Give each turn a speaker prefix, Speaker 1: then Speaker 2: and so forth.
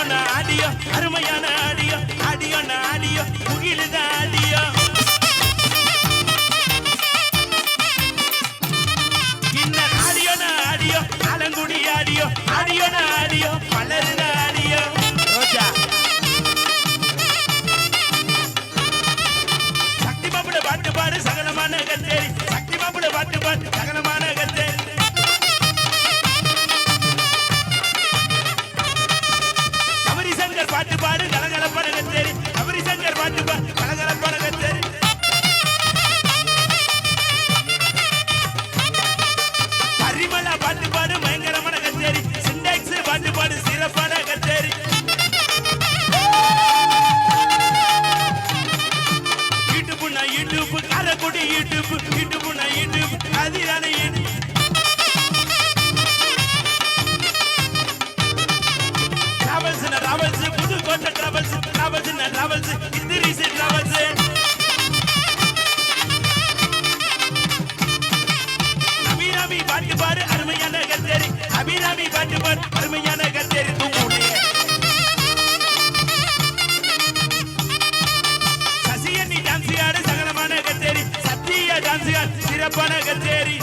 Speaker 1: audio அருமையான audio audio audio முகிலுத audio inner audio audio Alangudi audio audio audio மலருத audio ரோஜா சக்தி மாப்பிள பாட்டு பாடு சகலமான கச்சேரி சக்தி மாப்பிள பாட்டு பாடு சகலமான கச்சேரி பாட்டு பாடு கலகலப்பான கச்சேரி அவரி சங்கர் பாட்டு பாடு கலகலப்பான கச்சேரி பரிமளா பாட்டு பாடு பயங்கரமான கச்சேரி சிண்டெக்ஸ் பாட்டு பாடு சிறப்பான கச்சேரி யூடியூப்னா யூடியூப் காரக்குடி யூடியூப் யூடியூப்னா யூடியூப் அதிரான யூடியூப் டிராவல்ஸ் புதுக்கோட்டை டிராவல்ஸ் இந்திரிசி டிராவல்ஸ் அபிராமி பாட்டு பாடு அருமையான கச்சேரி அபிராமி பாட்டு பாடு அருமையான கச்சேரி தூங்குடைய சசியண்ணி டான்ஸ் ஆடு சகலமான கச்சேரி சத்திய டான்ஸ் ஆடு சிறப்பான கச்சேரி